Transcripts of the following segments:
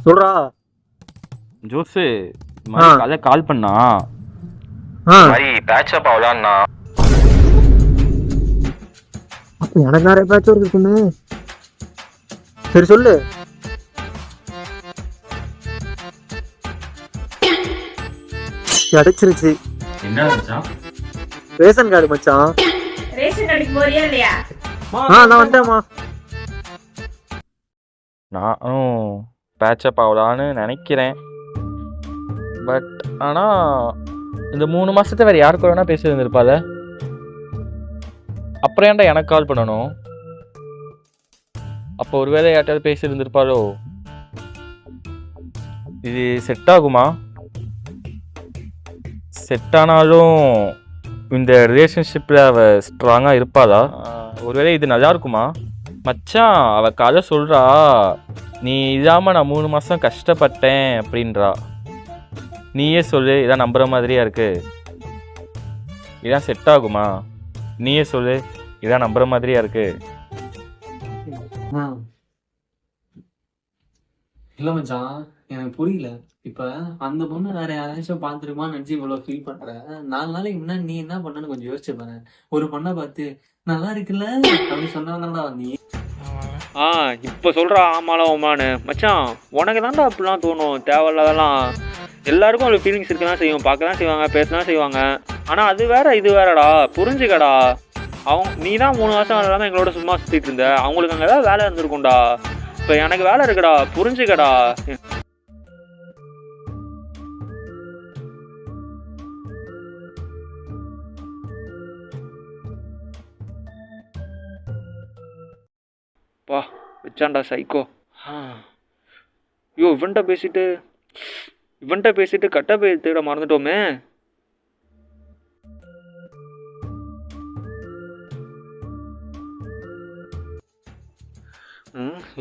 சொல்றா ஜோஸு மாதிரி காலைல கால் பண்ணா மாதிரி பேட்சப் ஆகலான்னா. அப்ப எனக்கு நிறைய பேட்ச் ஒர்க் இருக்குமே. சரி சொல்லு. கிடைச்சிருச்சு. என்ன மச்சான்? ரேஷன் கார்டு மச்சான். ரேஷன் கார்டுக்கு போறியா இல்லையா? நான் வந்துட்டேம்மா. நானும் பேட்சப் ஆகலான்னு நினைக்கிறேன். பட் ஆனால் இந்த 3 மாதத்தை வேறு யாருக்கு வேணா பேசி இருந்திருப்பாள். அப்புறம் ஏன்டா எனக்கு கால் பண்ணணும்? அப்போ ஒருவேளை யார்ட்டாவது பேசி இருந்திருப்பாளோ? இது செட் ஆகுமா? செட் ஆனாலும் இந்த ரிலேஷன்ஷிப்பில் அவள் ஸ்ட்ராங்காக இருப்பாளா? ஒருவேளை இது நல்லா இருக்குமா? மச்சான் அவள் கதை சொல்கிறா, நீ இல்லாமல் நான் 3 மாதம் கஷ்டப்பட்டேன் அப்படின்றா. நீயே சொல்லு, இதான் நம்புகிற மாதிரியா இருக்கு? இதான் செட் ஆகுமா? நீயே சொல்லு, இதான் நம்புகிற மாதிரியா இருக்கு? இல்லை மச்சான், எனக்கு புரியல. இப்ப அந்த பொண்ணு வேற யாராச்சும் பாத்துருமான்னு நினைச்சு இவ்வளவு ஃபீல் பண்ற. 4 நாளைக்கு முன்னாடி நீ என்ன பண்ணன்னு கொஞ்சம் யோசிச்சு பாரு. ஒரு பொண்ணை பார்த்து நல்லா இருக்குல்ல அப்படி சொன்னாங்கடா நீ. இப்போ சொல்கிறா ஆமாலாம் ஓமானு. மச்சான் உனக்கு தான்டா அப்படிலாம் தோணும், தேவையில்லாதெல்லாம். எல்லாருக்கும் ஒரு ஃபீலிங்ஸ் இருக்க தான் செய்யும், பார்க்க தான் செய்வாங்க, பேச தான் செய்வாங்க. ஆனால் அது வேற இது வேறடா, புரிஞ்சுக்கடா. நீ தான் 3 மாதம் இல்லாமல் எங்களோட சும்மா சுற்றிட்டு இருந்த, அவங்களுக்கு அங்கே ஏதாவது வேலை இருந்திருக்கும்டா. இப்போ எனக்கு வேலை இருக்குடா, புரிஞ்சுக்கடா. பா வச்சான்டா சைக்கோ. ஐயோ இவன்ட்ட பேசிட்டு கட்ட போய் தேட மறந்துட்டோமே.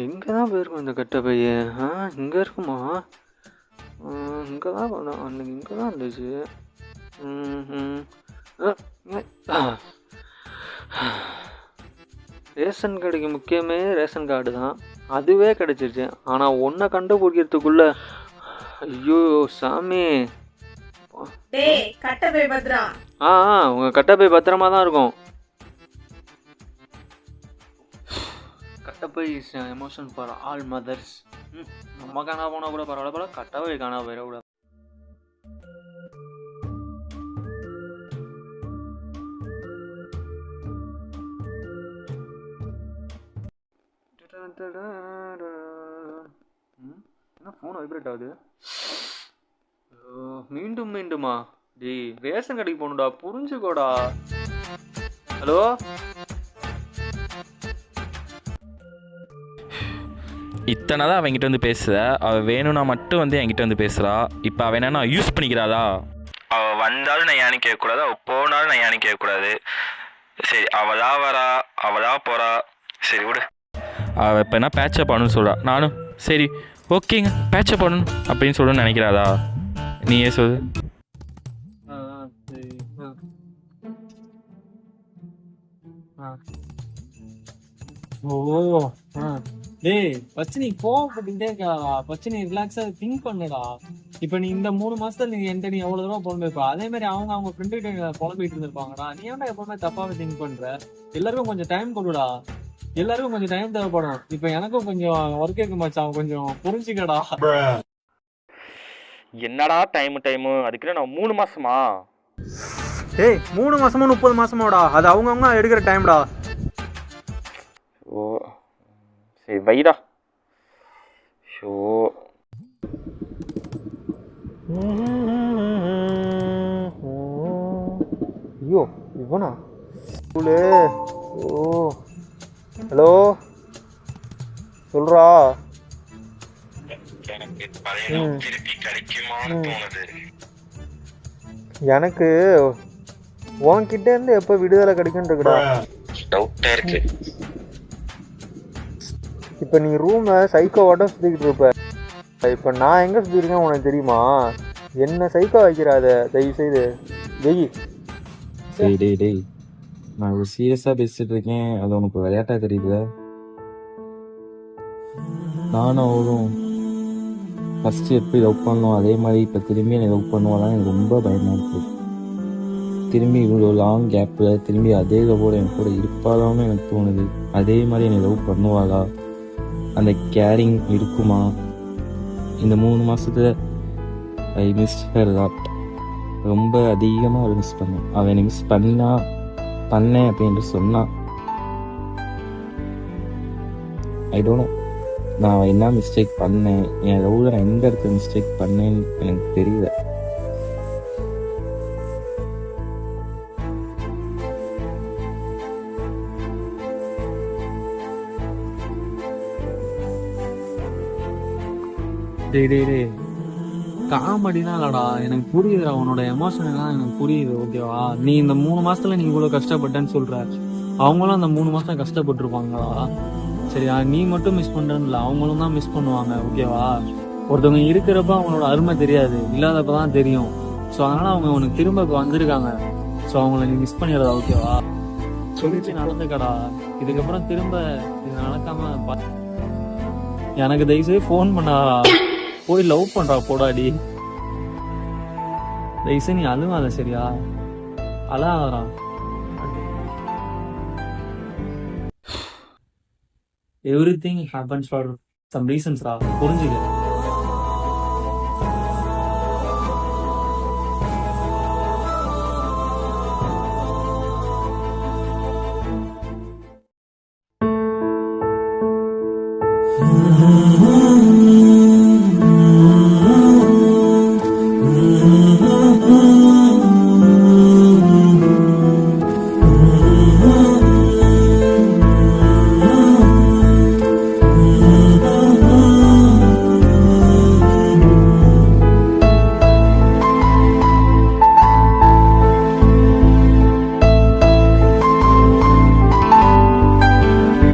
எங்கே தான் போயிருக்கோம் இந்த கட்ட பைய? இங்கே இருக்குமா? இங்கே தான் அன்னைக்கு இங்கே தான் இருந்துச்சு. ரேஷன் கடைக்கு முக்கியமே ரேஷன் கார்டு தான், அதுவே கிடச்சிருச்சு. ஆனால் ஒன்றை கண்டுபிடிக்கிறதுக்குள்ள ஐயோ சாமி. உங்கள் கட்டப்பை பத்திரமா தான் இருக்கும். கட்டப்பை is emotion for all mothers. நம்ம காணா போனால் கூட பரவாயில்ல, கட்டப்பை காணா போயிடக்கூடாது. என்ன ஃபோன் வைப்ரேட் ஆகுது? மீண்டும் மீண்டுமா? டேய் ரேஷன் கடைக்கு போகணும்டா, புரிஞ்சுக்கோடா. ஹலோ, இத்தனை தான் அவன்கிட்ட வந்து பேசுகிற, அவள் வேணும்னா மட்டும் வந்து என்கிட்ட வந்து பேசுகிறா. இப்போ அவன் என்னன்னா யூஸ் பண்ணிக்கிறாளா? அவள் வந்தாலும் நான் ஏன்னு கேட்கக்கூடாது, அவள் போனாலும் நான் ஏன்னு கேட்கக்கூடாது. சரி, அவளா வரா, அவளா போகிறா, சரி விடு. அவள் இப்போ என்ன பேட்சப் பண்ணணும்னு சொல்கிறா. நானும் சரி ஓகேங்க பேட்சப் பண்ணணும் அப்படின்னு சொல்லணும்னு நினைக்கிறாளா? நீயே சொல்லு. சரி. ஓ டேய் ஃபர்ஸ்ட் நீ கோவப்பட்டுட்டே இருக்காடா. ஃபர்ஸ்ட் நீ ரிலாக்ஸா திங்க் பண்ணுடா. இப்ப நீ இந்த 3 மாசத்துல நீ என்கிட்ட நீ எவ்வளவு தூரம் புலம்பிருப்ப, அதே மாதிரி அவங்க ஃப்ரெண்டு கிட்ட புலம்பிட்டு இருந்திருப்பாங்கடா. நீ ஏன்டா எப்பவுமே தப்பாவே திங்க் பண்ற? எல்லாருக்கும் கொஞ்சம் டைம் கொடுடா. எல்லாருக்கும் கொஞ்சம் டைம் தேவைப்படும். இப்ப எனக்கும் கொஞ்சம் ஒர்க் இருக்கு மச்சான், கொஞ்சம் புரிஞ்சுக்கடா. என்னடா டைமு அதுக்குள்ள நான் 3 மாசமா? ஏய் 3 மாசமோ 30 மாசமோடா, அது அவங்கவுங்க எடுக்கிற டைம்டா. ஓ சரி வைடா. ஷோ ஐயோ இவனா ஸ்கூலு. ஓ ஹலோ சொல்றா. எனக்கு உன்கிட்ட இருந்து எப்ப விடுதலை கிடைக்கும் இருக்குடா. டவுட்டா இருக்கு. இப்ப நீ ரூம்ல சைக்கோவாட்ட சுத்திக்கிட்டு இருப்ப. இப்ப நான் எங்க சுத்திருக்கேன் உனக்கு தெரியுமா? என்ன சைக்கோ வைக்கிறாத தயவு செய்து வெயி. டேய் நான் ஒரு சீரியஸா பேசிட்டு இருக்கேன், அது உனக்கு விளையாட்டா தெரியுது. நானும் அவளும் ஃபர்ஸ்ட் எப்படி லவ் பண்ணோம் அதே மாதிரி இப்ப திரும்பி என்னை லவ் பண்ணுவாதான் எனக்கு ரொம்ப பயமா இருக்கு. திரும்பி இவ்வளோ லாங் கேப்ல திரும்பி அதே லவோட என் கூட இருப்பாளான்னு எனக்கு தோணுது. அதே மாதிரி என்னை லவ் பண்ணுவாளா? அந்த கேரிங் இருக்குமா? இந்த 3 மாசத்துல ஐ மிஸ் ஹர் லாட். ரொம்ப அதிகமாக அவளை மிஸ் பண்ணேன். அவன் என்னை மிஸ் பண்ணேன் அப்படின்ட்டு சொன்னான். ஐ டோன்ட் நோ நான் என்ன மிஸ்டேக் பண்ணேன், என் லவ்ல நான் எந்த இடத்துல மிஸ்டேக் பண்ணேன்னு எனக்கு தெரியல. டேய் காமெடினா இல்லடா, எனக்கு புரியுதுடா. உன்னோட எமோஷன் எல்லாம் எனக்கு புரியுது, ஓகேவா? நீ இந்த 3 மாசத்துல நீ இவ்வளவு கஷ்டப்பட்டேன்னு சொல்ற. அவங்களும் அந்த 3 மாசம் கஷ்டப்பட்டுருப்பாங்களா? சரியா? நீ மட்டும் மிஸ் பண்றேன்னு இல்லை, அவங்களும் தான் மிஸ் பண்ணுவாங்க, ஓகேவா? ஒருத்தவங்க இருக்கிறப்ப அவங்களோட அருமை தெரியாது, இல்லாதப்பதான் தெரியும். ஸோ அதனால அவங்க உனக்கு திரும்ப இப்போ வந்திருக்காங்க. ஸோ அவங்கள நீ மிஸ் பண்ணிடுறா, ஓகேவா? சொல்லிட்டு நடந்துக்கடா. இதுக்கப்புறம் திரும்ப இது நடக்காம எனக்கு தயவுசெய்து ஃபோன் பண்ணாடா. போய் லவ் பண்றா போடாடி. தயவுசெய்து நீ அழுவாத, சரியா? அழாதடா. எவ்ரிதிங் ஹேப்பன்ஸ் ஃபார் சம் ரீசன்ஸ்டா, புரிஞ்சுக்க.